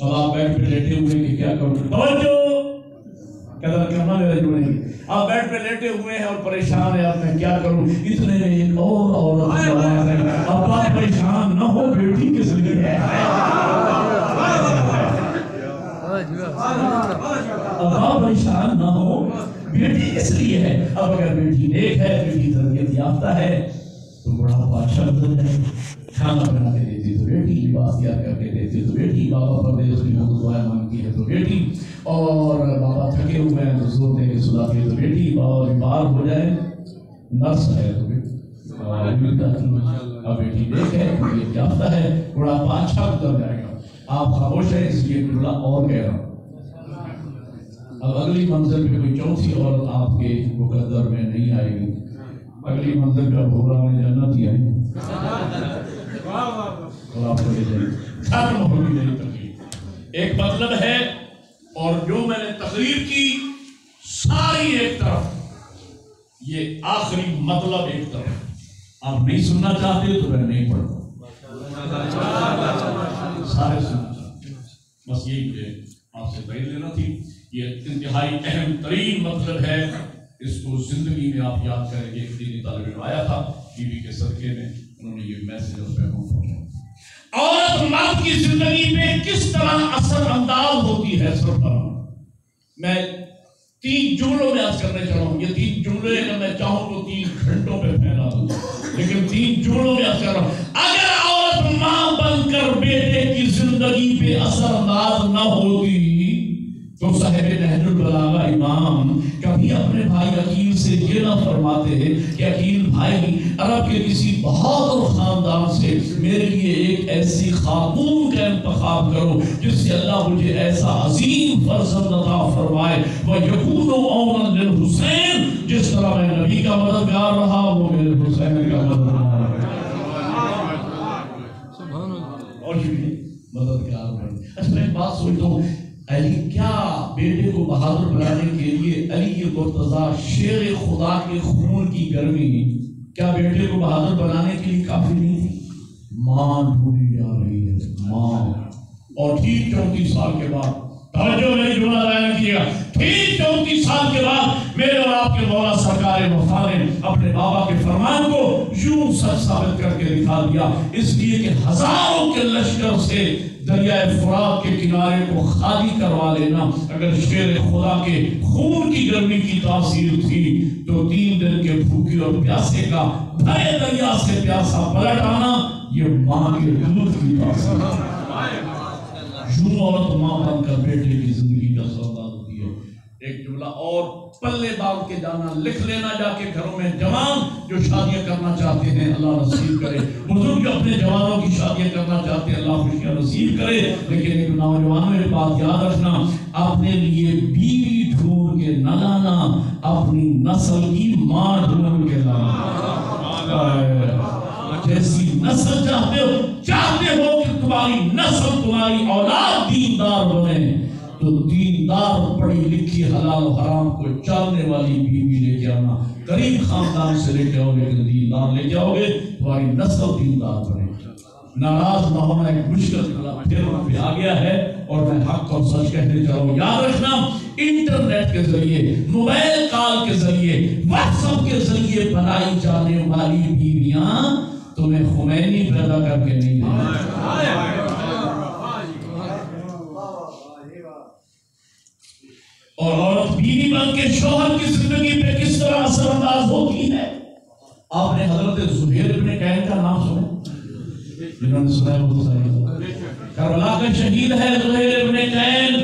اب آپ بیٹھ پہ لیٹے ہوئے کہ کیا کروں؟ توجہ قدر کرنا میرا جو نہیں. آپ بیٹھ پہ لیٹے ہوئے ہیں اور پریشان ہیں، آپ میں کیا کروں؟ اتنے میں ایک اور عورت کی آواز ہے، اب آپ پریشان نہ ہو، بیٹی کس لیے ہے؟ اب آپ پریشان نہ ہو، بیٹی کس لیے ہے؟ اب اگر بیٹی نیک ہے، بیٹی تربیت یافتہ ہے تو بڑھاپا اچھا گزر جائے. کھانا بنا کے دیتی تو بیٹی، لباس تیار کر کے دیتی تو بیٹی، بابا پردیس کی دعائیں مانگتی ہے تو بیٹی، اور بابا تھکے ہوئے ہیں تو زور دے کے سلاتی ہے تو بیٹی، بابا بیمار ہو جائے نرس ہے تو بیٹی، اب بیٹی نیک ہے، تربیت یافتہ ہے، بڑھاپا اچھا گزر جائے گا. آپ خاموش ہیں، اس لیے جملہ اور کہہ رہا ہوں. اب اگلی منزل پہ کوئی چوتھی عورت آپ کے مقدر میں نہیں آئے گی. اگلی منزل پہ بھولا میں جنت ہی آئی اور آپ کو لے جائے ختم ہوگی میری تقریر. ایک مطلب ہے، اور جو میں نے تقریر کی ساری ایک طرف، یہ آخری مطلب ایک طرف. آپ نہیں سننا چاہتے تو میں نہیں پڑھتا، سارے سننا چاہتے. بس یہی مجھے آپ سے بیان لینا تھی. یہ انتہائی اہم ترین مطلب ہے، اس کو زندگی میں آپ یاد کریں گے. ایک دینی طالب علم آیا تھا بیوی کے صدقے میں، انہوں نے یہ میسج اس پہ پہنچایا. عورت مرد کی زندگی میں کس طرح اثر انداز ہوتی ہے. میں 3 جملوں میں عرض کرنے چاہتا ہوں. یہ 3 جملے اگر میں چاہوں تو 3 گھنٹوں پہ پھیلا دوں، لیکن 3 جملوں میں عرض کر رہا ہوں. اگر عورت ماں بن کر بیٹے کی زندگی پہ اثر انداز نہ ہوتی تو صاحب نہج البلاغہ امام کبھی اپنے بھائی عقیل سے یہ نہ فرماتے کہ عقیل بھائی، عرب کے کسی بہادر خاندان سے میرے لیے ایک ایسی خاتون کا انتخاب کرو جس سے اللہ مجھے ایسا عظیم فرزند عطا فرمائے. وَيَكُونُ عَوْنًا لِلْحُسَيْنِ، جس طرح میں نبی کا مددگار رہا وہ میرے حسین کا مددگار اور مددگار بنے. اچھا میں ایک بات سوچتا ہوں، علی کیا بیٹے کو بہادر بنانے کے لیے علی مرتضیٰ شیر خدا کے خون کی گرمی کیا بیٹے کو بہادر بنانے کے لیے کافی نہیں تھی؟ ماں ڈھونڈی جا رہی ہے، ماں. اور ٹھیک 34 سال کے بعد، توجہ میری جملہ ضائع نہ کیجیے گا، ٹھیک 34 سال کے بعد میرے اور آپ کے مولا سرکار وفا نے اپنے بابا کے فرمان کو یوں سچ ثابت کر کے دکھا دیا. اس لیے کہ ہزاروں کے لشکر سے دریائے فرات کے کنارے کو خالی کروا لینا اگر شیر خدا کے خون کی گرمی کی تاثیر تھی تو 3 دن کے بھوکے اور پیاسے کا بھرے دریا سے پیاسا پلٹ آنا یہ ماں کے دودھ کی تاثیر. یوں عورت ماں بن کر بیٹے کی زندگی کا سودا ہوتی ہے. ایک جملہ اور پلے باندھ کے جانا، لکھ لینا جا کے گھروں میں. جوان جو شادیاں کرنا چاہتے ہیں اللہ نصیب کرے، بزرگ جو اپنے جوانوں کی شادیاں کرنا چاہتے ہیں اللہ خوشیاں نصیب کرے. لیکن ایک نوجوانوں میں بات یاد رکھنا، اپنے لیے بیوی ڈھونڈ کے نہ لانا، اپنی نسل کی ماں ڈھونڈ کے لانا. جیسی نسل چاہتے ہو کہ تمہاری نسل، تمہاری اولاد دیندار بنے تو دیندار پڑھی لکھی حلال و حرام کو چاہنے والی بیوی لے کے آنا. غریب خاندان سے لے کے آؤ لیکن دیندار لے کے آؤ گے تمہاری نسل دیندار بنے. ناراض نہ ہونا ایک مشکل پھر پہ آ گیا ہے اور میں حق اور سچ کہتے چاہوں. یاد رکھنا انٹرنیٹ کے ذریعے، موبائل کال کے ذریعے، واٹس ایپ کے ذریعے بنائی جانے والی بیویاں تمہیں خمینی پیدا کر کے نہیں دیں. اور عورت بیوی بن کے شوہر کی زندگی پہ کس طرح اثر انداز ہوتی ہے. آپ نے حضرت زبیر ابن کعب کا نام سنا؟ جنہوں نے سنا ہے وہ صحیح کربلا کا شہید ہے زبیر ابن کعب.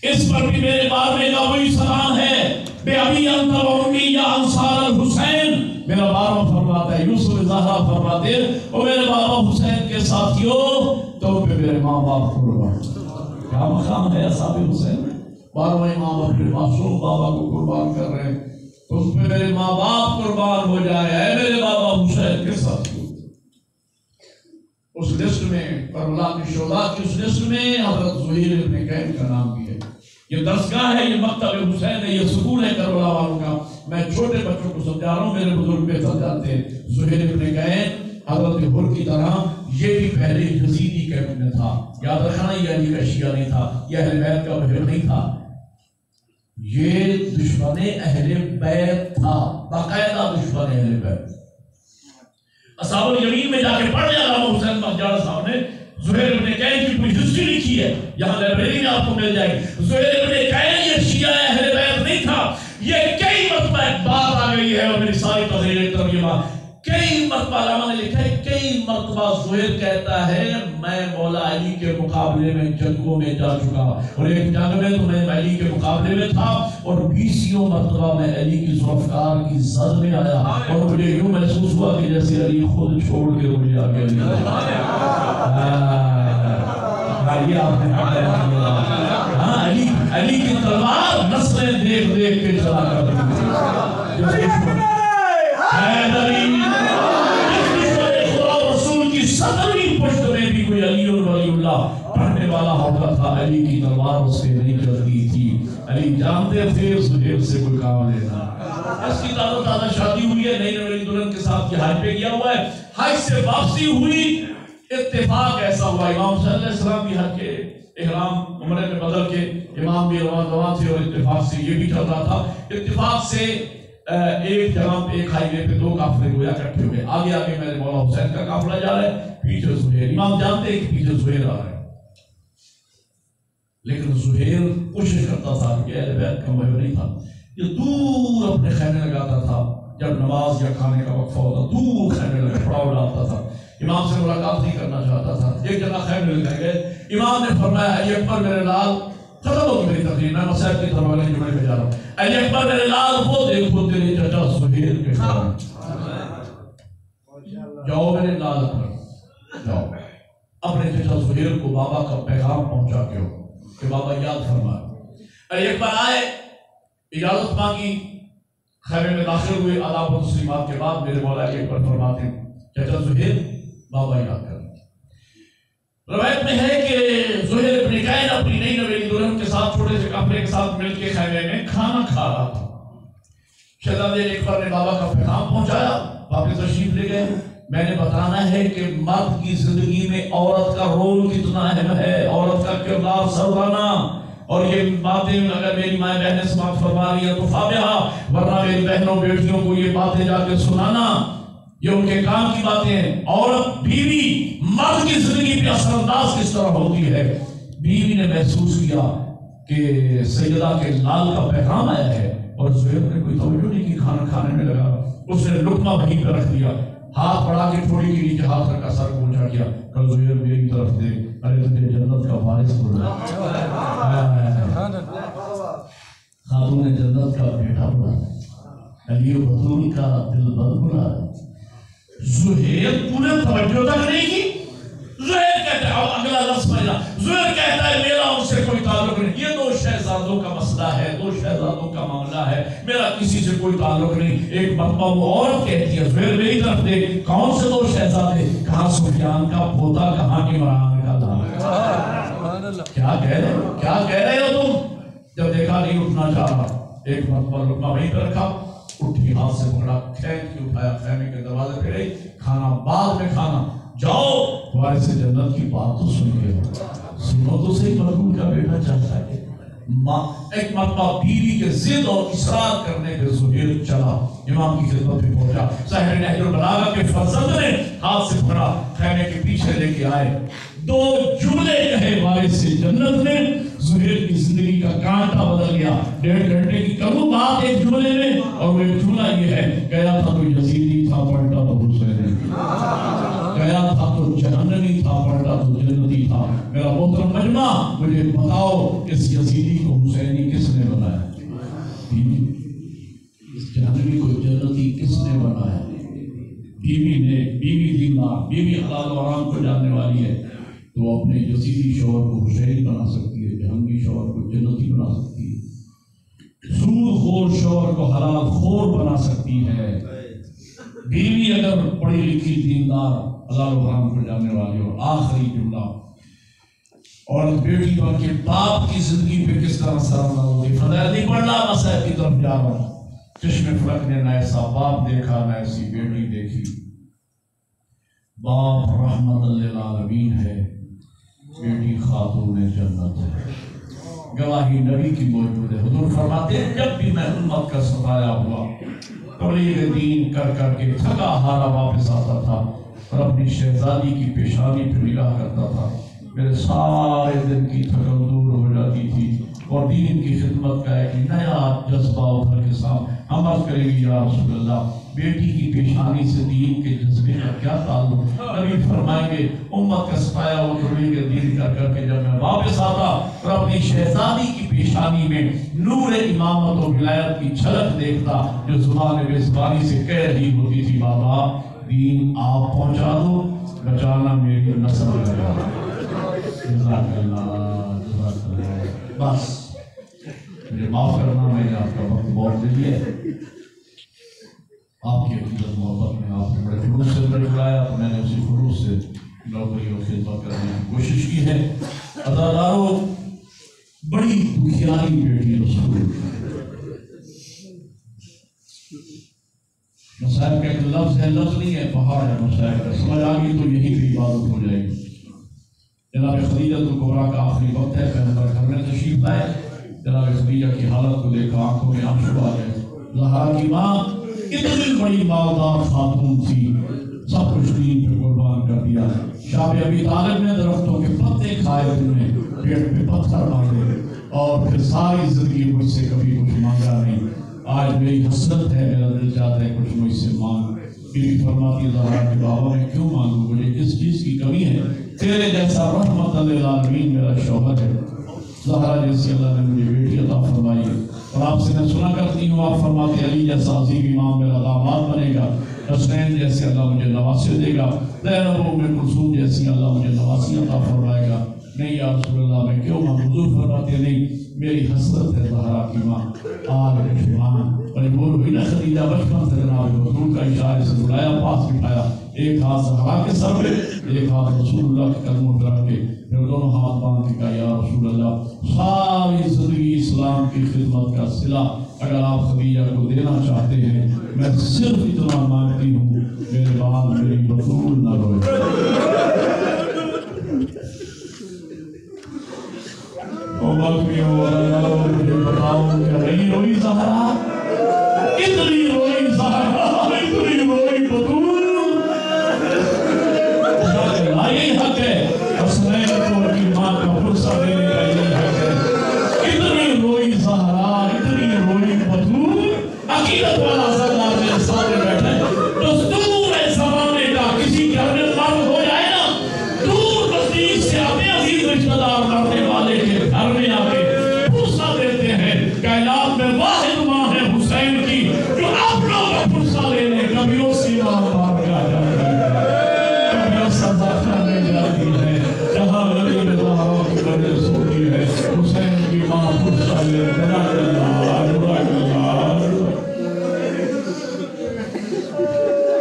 اس پر بھی میرے بارے کا وہی سلام ہے، بے ابی انت و امی یا انصار الحسین. میرا بابا فرماتا ہے، یوسف زہرا فرماتے ہیں او میرے بابا حسین کے ساتھیوں تو پہ میرے ماں باپ قربان. کیا مقام ہے اصحاب حسین میں؟ 12 امام اپنے معصوم بابا کو قربان کر رہے ہیں تو اس میں میرے ماں باپ قربان ہو جائے. اے میرے بابا حسین کے ساتھیوں، اس لسٹ میں کربلا کی شہداء کی اس لسٹ میں حضرت زبیر ابن کعب کا نام بھی ہے. یہ درسگاہ ہے، یہ مکتب حسین ہے، یہ سکول ہے کربلا والوں کا. میں چھوٹے بچوں کو سمجھا رہا ہوں، میرے بزرگ بہتر جانتے ہیں. زبیر ابن کعب حضرت حر کی طرح یہ بھی پہلے یزیدی کیمپ میں تھا. یاد رکھنا یہ علی کا شیعہ نہیں تھا, یہ اہل بیت کا محب نہیں تھا, یہ دشمن اہل بیت تھا, باقاعدہ دشمن اہل بیت. اصحاب الیمین میں جا کے پڑھ لیا علامہ حسین بختیار صاحب نے زہیر ابن کین کی پوری ہسٹری لکھی ہے, یہاں لائبریری میں آپ کو مل جائے گی. زہیر ابن کین یہ شیعہ اہل بیت نہیں تھا. یہ کئی مرتبہ ایک بات آ گئی ہے اور میری ساری تحریر ترجمہ کئی مرتبہ علامہ نے لکھا ہے, کئی مرتبہ زہیر کہتا ہے میں مولا علی کے مقابلے میں جنگوں میں جا چکا, اور ایک جنگ میں تو میں علی کے مقابلے میں تھا, اور 20 مرتبہ میں علی کی ذوالفقار کی زد میں آیا, اور مجھے یوں محسوس ہوا کہ جیسے علی خود چھوڑ کے مجھے آگے علی کی تلوار نسلیں دیکھ دیکھ کے چلا کرتی رسول کی 17ویں پشت میں بھی کوئی علی ولی اللہ پڑھنے والا ہوتا تھا, علی کی تلوار اس سے نہیں چلتی تھی. علی جانتے تھے زہیر سے کوئی کام لینا. اس کی تازہ شادی ہوئی ہے, نئی نویلی دلہن کے ساتھ یہ حج پہ گیا ہوا ہے, حج سے واپسی ہوئی, اتفاق ایسا ہوا امام صلی اللہ علیہ وسلم بھی حج کے احرام عمرے میں بدل کے امام بھی روان تھے, اور اتفاق سے یہ بھی چل رہا تھا. اتفاق سے ایک جگہ پہ ایک ہائی وے پہ 2 قافلے گویا اکٹھے ہوئے, آگے آگے میرے مولا حسین کا قافلہ جا رہا ہے, پیچھے زہیر. امام جانتے ہیں کہ پیچھے زہیر آ رہا ہے, لیکن زہیر کوشش کرتا تھا کہ اہل بیت کا محب نہیں تھا, یہ دور اپنے خیمے لگاتا تھا, جب نماز یا کھانے کا وقفہ ہوتا دور خیمے لگا پڑاؤ ڈالتا تھا, امام سے ملاقات نہیں کرنا چاہتا تھا. ایک جگہ خیمے لگائے گئے, امام نے فرمایا علی اکبر میرے لال, ختم ہو میری تقریر, میں مسائل کی طرف والے جمعے پہ جا رہا ہوں, علی اکبر میرے لال وہ دیکھو تیرے چچا زہیر کے خیمے, جاؤ میرے لال اکبر جاؤ, اپنے چچا زہیر کو بابا کا پیغام پہنچا کے ہو کہ بابا یاد فرمائے. علی اکبر آئے, اجازت مانگی, خیمے میں داخل ہوئے, آداب و تسلیمات کے بعد میرے مولا علی اکبر فرماتے ہیں چچا زہیر بابا یاد کر. روایت میں ہے کہ زہیر ابن کین اپنی نئی نویلی دلہن کے ساتھ چھوٹے سے قافلے کے ساتھ مل کے خیمے میں کھانا کھا رہا تھا. شہزادے علی اکبر نے بابا کا پیغام پہنچایا, واپس تشریف لے گئے. میں نے بتانا ہے کہ مرد کی زندگی میں عورت کا رول کتنا اہم ہے, عورت کا کردار سربرانا, اور یہ باتیں اگر میری مائیں بہنیں سماعت فرما رہی ہیں تو فابہا, ورنہ میری بہنوں بیٹیوں کو یہ باتیں جا کے سنانا, یہ ان کے کام کی باتیں ہیں. عورت بیوی مرد کی زندگی پہ اثر انداز کس طرح ہوتی ہے. بیوی نے محسوس کیا کہ سیدہ کے لال کا پیغام آیا ہے, اور زہیر نے کوئی توجہ نہیں کی, کھانا کھانے میں لگا, اس نے لقمہ وہیں پہ رکھ دیا, ہاتھ بڑھا کے تھوڑی کے نیچے ہاتھ رکھا, سر کو اونچا کیا, کل زہیر میری طرف دیکھ, ارے تجھے جنت کا وارث بنا, خاتون جنت کا بیٹا بنا, علی و بطول کا دل بد بنا. زہیر پورے توجہ تک نہیں کی. زہیر کہتا ہے, اگلا لفظ پہلا, زہیر کہتا ہے میرا ان سے کوئی تعلق نہیں, یہ 2 شہزادوں کا مسئلہ ہے, 2 شہزادوں کا معاملہ ہے, میرا کسی سے کوئی تعلق نہیں. ایک مرتبہ وہ عورت کہتی ہے زہیر میری طرف دیکھ, کون سے 2 شہزادے, کہاں سفیان کا پوتا, کہاں عمران کا داماد. کیا کہہ رہے ہو تم. جب دیکھا نہیں اٹھنا چاہ رہا, ایک مرتبہ لقمہ وہیں پہ رکھا, اٹھی ہاتھ سے پکڑا, کھینچ کے اٹھایا, خیمے کے دروازے پہ گئی, کھانا بعد میں کھانا, جاؤ وارث جنت کی بات تو سن کے سنو تو صحیح, مرحوم کا بیٹا چاہتا ہے. ایک مرتبہ بیوی کے ضد اور اصرار کرنے پہ زہیر چلا, امام کی خدمت میں پہنچا. صاحب نہج البلاغہ کے فرزند نے ہاتھ سے پکڑا, خیمے کے پیچھے لے کے آئے, 2 جملے کہے وارث جنت نے, زہیر کی زندگی کا کانٹا بدل گیا. 1.5 گھنٹے کی کروں بات ایک جملے میں, اور وہ ایک جملہ یہ ہے, گیا تھا تو یزیدی تھا, پلٹا تو حسینی, گیا تھا تو جہنمی تھا, پلٹا تو جنتی تھا. میرا محترم مجمع, مجھے بتاؤ اس یزیدی کو حسینی کس نے بنایا؟ اس جہنمی کو جنتی کس نے بنایا؟ بیوی نے. بیوی دیندار, بیوی حلال و حرام کو جاننے والی ہے, تو اپنے یزیدی شوہر کو حسینی بنا سکتی ہے, جہنمی شوہر کو جنتی بنا سکتی ہے, سود خور شوہر کو حلال خور بنا سکتی ہے. بیوی اگر پڑھی لکھی دیندار حلال و حرام کو جاننے والی. اور آخری جملہ, اور بیٹی بن کے باپ کی زندگی پہ کس طرح اثر ہوگی. فضائل نہیں پڑھنا, مسائل کی طرف جا رہا ہوں. چشم فلک نے نہ ایسا باپ دیکھا, نہ ایسی بیٹی دیکھی. باپ رحمت للعالمین ہے، بیٹی خاتون جنت ہے۔ گواہی نبی کی موجود ہے۔ حضور فرماتے ہیں جب بھی میں امت کا ستایا ہوا تبلیغ دین کر کر کے تھکا ہارا واپس آتا تھا اور اپنی شہزادی کی پیشانی پہ نگاہ کرتا تھا، میرے سارے دن کی تھکن دور ہو جاتی تھی اور دین کی خدمت کا ایک نیا جذبہ ابھر کے سامنے ہم عرض کریں گے یا رسول اللہ بیٹی کی پیشانی سے دین کے جذبے کا کیا تعلق؟ نبی فرمائیں گے امت کا ستایا ہوا تبلیغ دین کر کر کے جب میں واپس آتا اور اپنی شہزادی کی پیشانی میں نور امامت و ولایت کی جھلک دیکھتا جو زبان بے زبانی سے کہہ رہی ہوتی تھی بابا دین آپ پہنچا دو، بچانا میری نسل ہے۔ جزاک اللہ جزاک اللہ۔ بس مجھے معاف کرنا، میں نے آپ کا وقت بہت دے دیا ہے۔ آپ کی عقیدت محبت میں آپ نے بڑے خلوص سے مجھے بلایا تو میں نے اسی خلوص سے نوکری اور خدمت کرنے کی کوشش کی ہے۔ عزادارو بڑی دکھیاری بیٹی رسول، مصائب کا ایک لفظ ہے، لفظ نہیں ہے، پہاڑ ہے مصائب کا، سمجھ آ گئی تو یہی بھی عبادت ہو جائے گی۔ جناب خدیجہ الکبریٰ کا آخری وقت ہے، پیغمبر گھر میں تشریف لائے، جناب خدیجہ کی حالت کو دیکھا آنکھوں میں آنسو آ گئے۔ زہرا کی ماں اتنی بڑی مالدار خاتون تھی، سب کچھ دین پہ قربان کر دیا۔ شاہ ابی طالب نے درختوں کے پتے کھائے، انہیں پیٹ پہ پتھر مارے اور پھر ساری زندگی مجھ سے کبھی کچھ مانگا نہیں۔ آج میری حسرت ہے، میرا دل چاہتا ہے کچھ مجھ سے مانگ۔ بیوی فرماتی زہرا کہ بابا میں کیوں مانگوں، مجھے کس چیز کی کمی ہے، تیرے جیسا رحمت للعالمین میرا شوہر ہے۔ زہرا جیسی اللہ نے مجھے بیٹی عطا فرمائی ہے اور آپ سے میں سنا کرتی ہوں، آپ فرماتے علی جیسا عظیم امام میرا داماد بنے گا، حسین جیسے اللہ مجھے نواسے دے گا، زینب ام کلثوم جیسی اللہ مجھے نواسی عطا فرمائے گا۔ نہیں یا رسول اللہ میں کیوں ماں؟ حضور فرماتے نہیں، میری حسرت ہے زہرا کی ماں آج ماں مجبور ہوئی نا خدیجہ بچپن سے جناب حضور کا اشارے سے بلایا، پاس بٹھایا، ایک ہاتھ زہرا کے سر پہ ایک ہاتھ رسول اللہ کے قدموں پہ رکھ کے پھر دونوں ہاتھ باندھ کے کہا یا رسول اللہ ساری زندگی اسلام کی خدمت کا صلہ اگر آپ خدیجہ کو دینا چاہتے ہیں میں صرف اتنا مانگتی ہوں میرے بعد میری بطول نہ روئے۔ مجھے بتاؤ کہ نہیں روئی زہرا، اتنی روئی زہرا، اتنی روئی بطول، یہی حق ہے حسنین کو ان کی ماں کا فرصہ دینے کا، یہی حق ہے۔ اتنی روئی زہرا، اتنی روئی بطول، عقیدت والا زہرا میرے سامنے بیٹھے دستور ہے زمانے کا، کسی گھر میں مرد ہو جائے نا دور نزدیک سے اپنے عزیز رشتہ دار کرنے والے کے گھر میں آ کے فرصہ دیتے ہیں۔ کائنات میں واحد ماں ہے حسین کی جو اپنوں کا فرصہ لینے کبھی اسی ماں باپ کا جاتا ہے، کبھی سزا کھانے جاتی ہے، جہاں علی رضا کی وجہ سوتی ہے حسین کی ماں فرصہ لے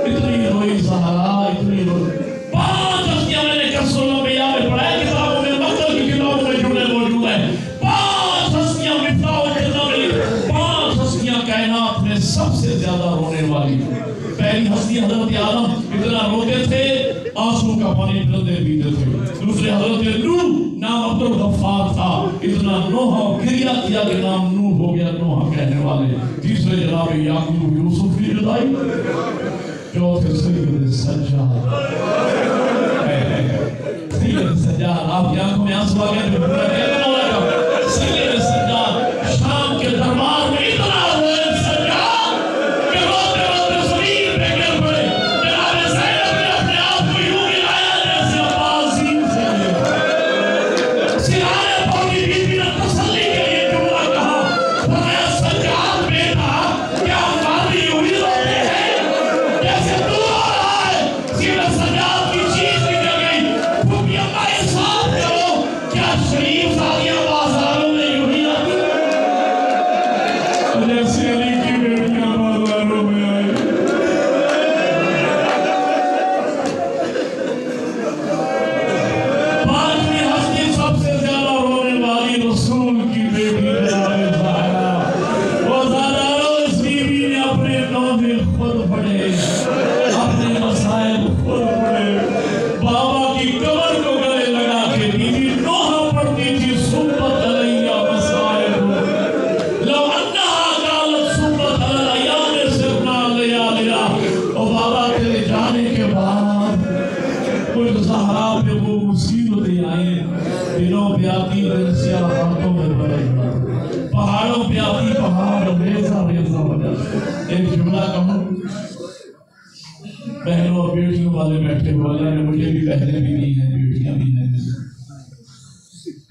اتنی روئی زہرا، اتنی روئی۔ 5 ہستیاں میں نے کرسولوں میں یاد پڑھایا، کتابوں میں مکتب کی کتابوں میں جملے موجود ہیں۔ 5 ہستیاں مفتاح الجنہ میں، 5 ہستیاں کائنات میں سب سے زیادہ رونے والی۔ پہلی ہستی حضرت آدم اتنا روتے تھے آنسو کا پانی پلتے پیتے تھے۔ دوسرے حضرت نوح نام عبد الغفار تھا، اتنا نوحہ گریہ کیا کہ نام نوح ہو گیا نوحہ کہنے والے۔ تیسرے جناب یعقوب یوسف کی جدائی، چوتھے سید سجاد، سید سجاد آپ کی آنکھوں میں آنسو آ گئے تو سید سجاد شام کے دربار میں اتنا روئے سجاد کہ روتے روتے زمین پہ گر پڑے۔ جناب زینب نے اپنے آپ کو یوں ملایا جیسے عباسین سے سرانے پوری بیوی نے تسلی کے لیے جملہ کہا، فرمایا سجاد بیٹا کیا ماضی ہوئی روتے ہیں جیسے تو آ رہا ہے؟ سید سجاد کی چیز نکل گئی، پھوپی امائی صاحب کرو کیا شریف آگے دنوں پہ آتی سیاہ راتوں میں بدل پہاڑوں پہ آتی پہاڑ ریزہ ریزہ ہو جاتا. ایک جملہ کہوں بہنوں اور بیٹیوں والے بیٹھے ہوئے اللہ نے مجھے بھی بہنیں بھی دی ہیں بیٹیاں بھی ہیں.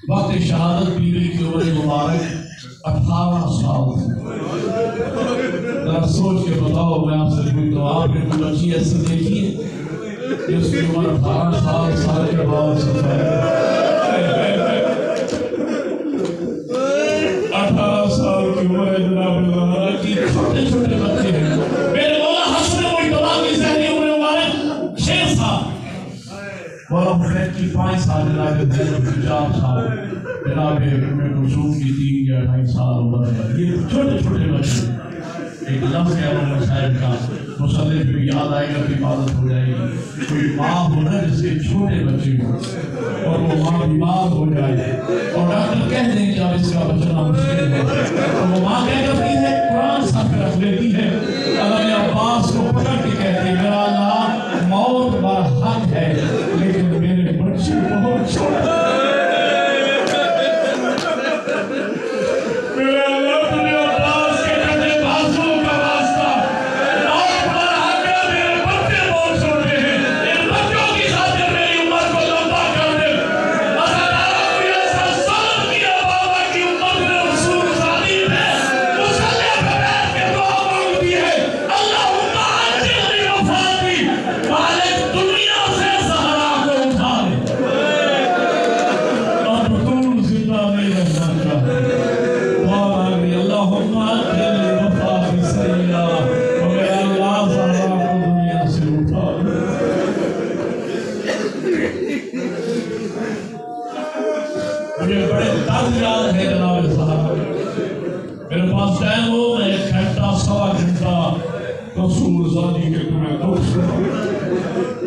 وقت شہادت بیوی کی عمر مبارک 18 سال. ذرا سوچ کے بتاؤ میں آپ سے پوچھتا ہوں آپ نے کوئی بچی ایسی دیکھی ہے جس کی عمر 18 سال کے بعد سفید 18 سال کی عمر ہے جناب اللہ کی چھوٹے چھوٹے بچے ہیں. میرے مولا حسن مجتبیٰ کی ذہنی عمر مبارک 6 سال. مولا حسین کی 5 سال جناب زینب کی 4 سال جناب رسول کی 3 یا 2.5 سال عمر ہے. یہ چھوٹے چھوٹے بچے ایک لفظ ہے وہ مسائل کا مسلح پہ یاد آئے گا کہ عبادت ہو جائے گی. کوئی ماں ہونا جس کے چھوٹے بچے ہوں اور وہ ماں بیمار ہو جائے اور ڈاکٹر کہہ دیں کہ اب اس کا بچنا مشکل ہے اور وہ ماں کہہ کرتی ہے قرآن ساتھ پہ رکھ لیتی ہے. اللہ عباس کو پکڑ کے کہتے ہیں میرا اللہ موت برحق ہے لیکن میرے بچے بہت چھوٹے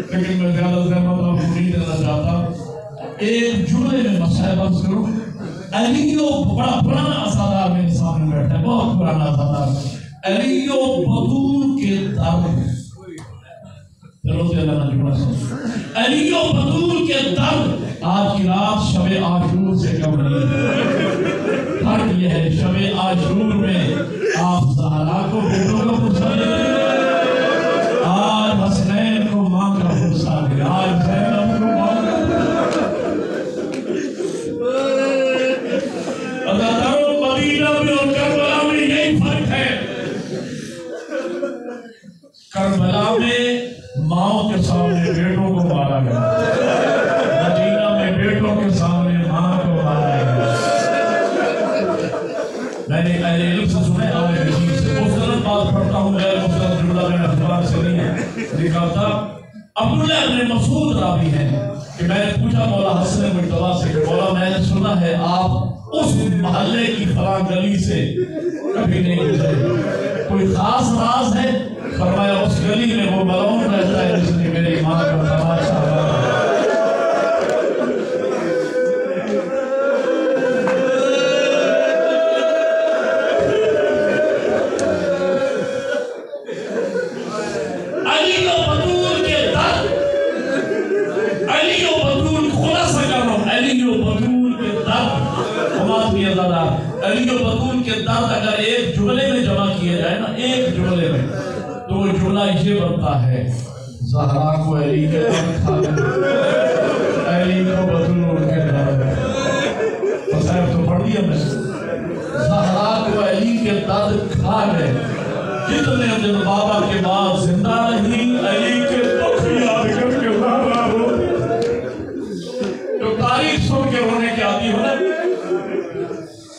لیکن میں زیادہ زحمت آپ کو نہیں دینا چاہتا. ایک جملے میں مسائل بات کروں. علیو بڑا پرانا اسادار میرے سامنے بیٹھا ہے بہت پرانا اسادار. علیو بطول کے درد جملہ سن علیو بطول کے درد آج کی رات شب عاشور سے کم نہیں ہے. فرق یہ ہے شب عاشور میں آپ زہرا کو بیٹوں کا فرصہ دیں آج حسنین کو ماں کا فرصہ دے آج زینب کو ماں کا اللہ تعالیٰ مدینہ میں اور کربلا میں یہی فرق ہے. کربلا میں ماؤں کے سامنے بیٹوں کو مارا گیا مدینہ میں بیٹوں کے سامنے ماں کو مارا گیا. میں نے اہل علم سے سنے آئے حدیث سے مستند بات پڑھتا ہوں غیر مستند جملہ میں اخبار سے نہیں ہے لکھا تھا. عبداللہ ابن مسعود راوی ہے کہ میں نے پوچھا مولا حسن مجتبیٰ سے کہ مولا میں نے سنا ہے آپ اس محلے کی فلاں گلی سے کبھی نہیں گزرے کوئی خاص راز ہے؟ فرمایا اس گلی میں وہ ملعون رہتا ہے جس نے میرے ایمان کا تماشا علی و بطول کے درد اگر ایک جملے میں جمع کیے جائے نا ایک جملے میں تو وہ جملہ یہ بنتا ہے زہرا کو علی کے درد کھا لے علی کو بطول کے درد صاحب تو پڑھ دیا میں زہرا کو علی کے درد کھا لے جتنے دن بابا کے بعد زندہ رہی علی کے دکھ یاد کر کے زہرا ہو جو تاریخ سن کے رونے کے عادی ہونا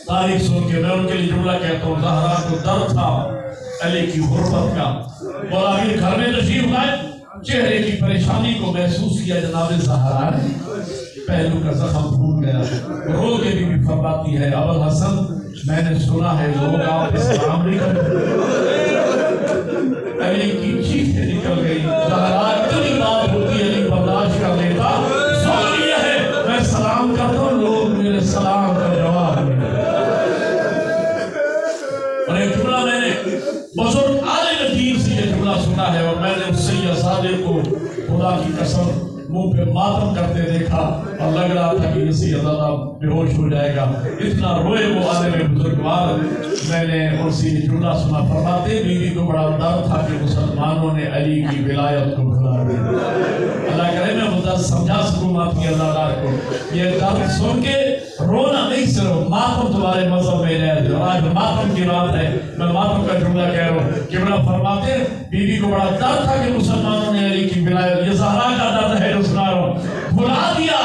تاریخ سن کے میں ان کے لیے جملہ کہتا ہوں زہرا کو درد تھا علی کی غربت کا مولا امیر گھر میں تشریف لائے چہرے کی پریشانی کو محسوس کیا جناب زہرا نے پہلو کا زخم پھوٹ گیا رو کے بھی فرماتی ہے ابوالحسن میں نے سنا ہے لوگ آپ اسلام نہیں کرتے علی کی چیخیں نکل گئی زہرا اتنی بات ہوتی ہے علی برداشت کر لیتا سن لیا ہے میں سلام کرتا ہوں لوگ میرے سلام کا جواب نہیں اور ایک جملہ میں نے بزرگ عالم دین سے یہ جملہ سنا ہے اور میں نے اس سے یہ صادق کو خدا کی قسم منہ پہ ماتم کرتے دیکھا اور لگ رہا تھا کہ اسی عزادہ بے ہوش ہو جائے گا. اتنا روئے وہ عالم بزرگوار. میں نے اسی جملہ سنا فرماتے بیوی کو بڑا ڈر تھا کہ مسلمانوں نے علی کی ولایت کو بھلا دیا. اللہ کرے میں وہ درد سمجھا سکوں آپ کی اللہ دار کو. یہ درد سن کے رونا نہیں صرف ماتم تمہارے مذہب میں ہے. آج ماتم کی رات ہے, میں ماتم کا جملہ کہہ رہا ہوں. قبلہ فرماتے بیوی کو بڑا ڈر تھا کہ مسلمانوں نے علی کی ولایت, یہ زہرا کا درد ہے جو سنا رہا ہوں, بھلا دیا.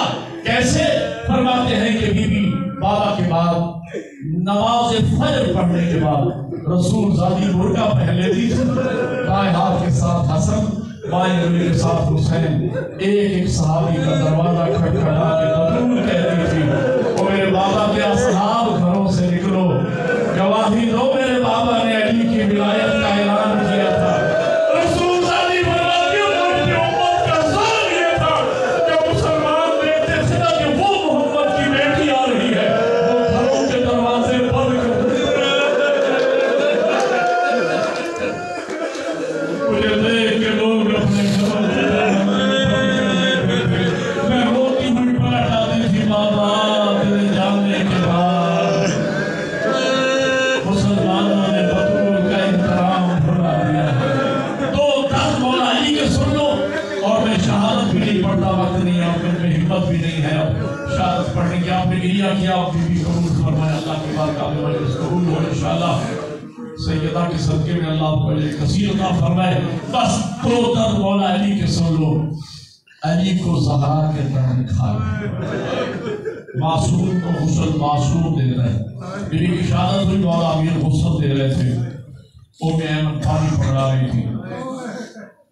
کیسے؟ فرماتے ہیں کہ بی بی بابا کے بعد نماز فجر پڑھنے کے بعد رسول زادی برقع پہن لیتی تھی. دائیں ہاتھ کے ساتھ حسن, بائیں انگلی کے ساتھ حسین. ایک صحابی کا دروازہ کھٹکھٹا کے بطول کہتی تھی, او میرے بابا کے اصحاب گھروں سے نکلو, گواہی دو میرے بابا نے علی کی ولایت کا اعلان کیا تھا. رسول زادی فرماتی ہوں امت کا ظلم یہ تھا کہ مسلمان دیکھتے تھے کہ وہ محمد کی بیٹی آ رہی ہے, وہ گھروں کے دروازے بند کر مجھے دیکھ کے لوگ اپنے گھروں میں روتی ہوئی بیٹھ آتی تھی. بابا تیرے جاننے کے بعد مسلمانوں نے بطول کا احترام بھلا دیا ہے. تو درد مولا علی کے سن لو. اور میں شہادت بھی نہیں پڑھتا, وقت نہیں ہے, اور میں ہمت بھی نہیں ہے اب شہادت پڑھنے کی. آپ نے گریہ کیا, آپ بی بی قبول فرمائے, اللہ کی بات کا مجلس قبول ہو انشاءاللہ. سیدہ کے صدقے میں اللہ کو اجر کثیر عطا فرمائے. بس دو درد مولا علی کے سن لو. علی کو زہرا کے درد کھائے, معصوم کو غسل معصوم دے رہے. بیوی کی شہادت ہوئی, مولا امیر غسل دے رہے تھے, ام ایمن پانی پکڑا رہی تھی.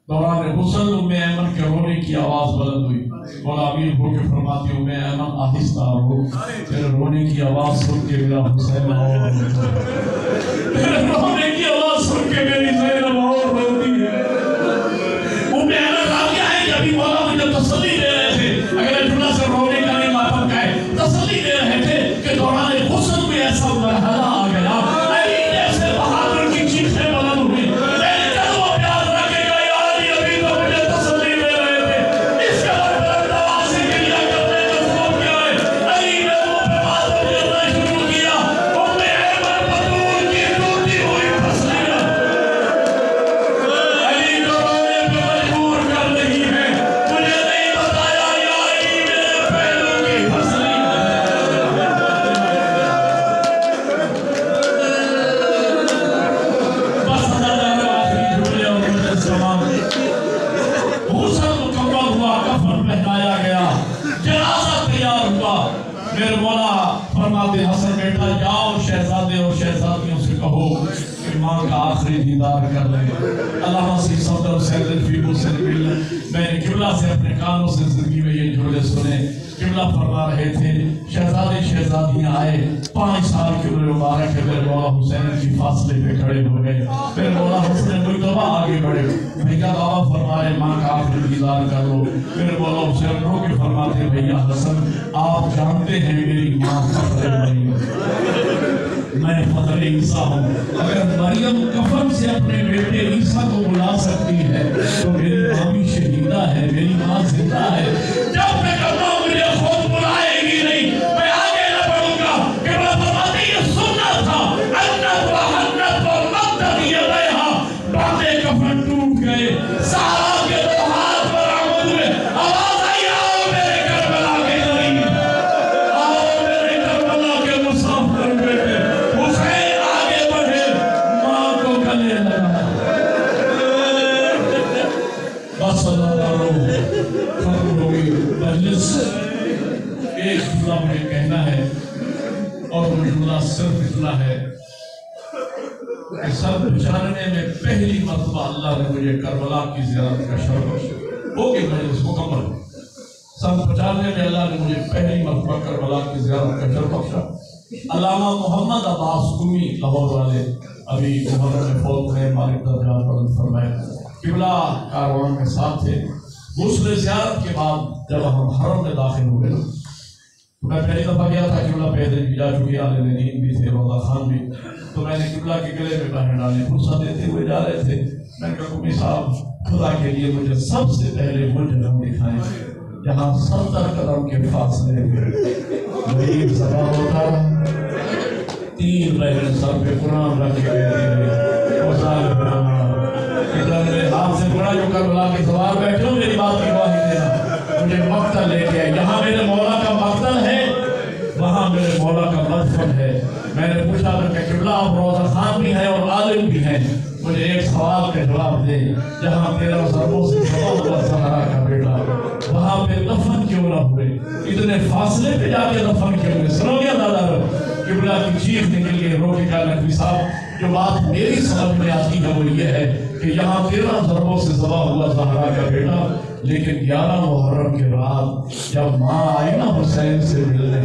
دوران غسل ام ایمن کے رونے کی آواز بلند ہوئی. مولا امیر ہو کے فرماتی ام ایمن آہستہ رو, تیرے رونے کی آواز سن کے میرا حسین اور تیرے رونے کی آواز سن کے میری زینب اور روتی ہے. ام ایمن راویہ ہے کہ ابھی مولا مجھے تسلی دے رہے تھے, اگر جملہ سے رونے کا نہیں ماتم کا ہے, تسلی دے رہے تھے کہ دوران غسل میں ایسا مرحلہ آ گیا علی جیسے بہادر کی چیخیں بلند ہوئی. کر لیں. اللہ سے صدر سیدر فی مسلم. میں نے قبلہ سے اپنے کانوں سے زندگی میں یہ جملے سنے. قبلہ فرما رہے تھے شہزادے شہزادیاں آئے, 5 سال کے عمر مبارک ہے, میرے مولا حسین کی فاصلے پہ کھڑے ہو گئے. میرے مولا حسین کوئی دفعہ آگے بڑھے, بھیا دعویٰ فرمائے ماں کا آخری دیدار کر لو. میرے مولا حسین رو کے فرماتے بھیا حسن آپ جانتے ہیں میری ماں فخر مریم, میں فخر عیسیٰ ہوں. اگر مریم کفن سے اپنے بیٹے عیسیٰ کو بلا سکتی ہے تو میری ماں بھی شہیدہ ہے, میری ماں زندہ ہے. جب میں کہتا ہوں مجھے خود بلائے گی نہیں, میں آگے نہ بڑھوں گا. کہ میں فرماتے یہ سننا تھا انت و حنت و مقدد یدیہا, باندے کفن ٹوٹ گئے, سہارا کے 2 ہاتھ برآمد ہوئے. آواز آئی آؤ میرے کربلا کے غریب, آؤ میرے کربلا کے مسافر بیٹے. حسین آگے بڑھے, ماں کو گلے لگا. بس اللہ کرو ختم ہوگی مجلس. ایک جملہ مجھے کہنا ہے اور وہ جملہ صرف اتنا ہے کہ سر بچارنے میں پہلی مرتبہ اللہ نے مجھے کربلا کی زیارت کا شرف بخشا. ہو گئی مجلس مکمل. سن 95 میں اللہ نے مجھے پہلی مرتبہ کربلا کی زیارت کا شرف بخشا. علامہ محمد عباس قمی لاہور والے ابھی عمر میں فوت ہیں, مالک درجات بلند فرمائے, قبلہ کاروان کے ساتھ تھے. غسل زیارت کے بعد جب ہم حرم میں داخل ہوئے تو میں پہلی دفعہ گیا تھا, قبلہ پیدل بھی جا چکی, عالم دین بھی تھے, روضہ خان بھی. تو میں نے قبلہ کے گلے میں پہن ڈالے, فرصت دیتے ہوئے جا رہے تھے. میں نے کہا قمی صاحب خدا کے لیے مجھے سب سے پہلے وہ جگہ دکھائیں جہاں 70 قدم کے فاصلے میں غریب ذبح ہوتا رہا، 3 بہن سر پہ قرآن رکھ کے میرے ہاتھ سے پڑا جو کربلا کے سوار بیٹھے ہو، میری بات کی گواہی دینا، مجھے مقتل لے کے آئے، یہاں میرے مولا کا مقتل ہے، وہاں میرے مولا کا مدفن ہے۔ میں نے پوچھا کہ قبلہ آپ روزہ خان بھی ہیں اور عالم بھی ہیں، مجھے ایک سوال کا جواب دے، جہاں 13 ضربوں سے ذبح ہوا زہرا کا بیٹا، وہاں پہ دفن کیوں نہ ہوئے؟ اتنے فاصلے پہ جا کے دفن کیوں ہوئے؟ سنو گیا دادا قبلہ کی چیخ نکل گئی، روٹی کا نقوی صاحب، جو بات میری سمجھ میں آتی ہے وہ یہ ہے کہ یہاں 13 ضربوں سے ذبح ہوا زہرا کا بیٹا، لیکن 11 محرم کے رات جب ماں آئی نا حسین سے ملنے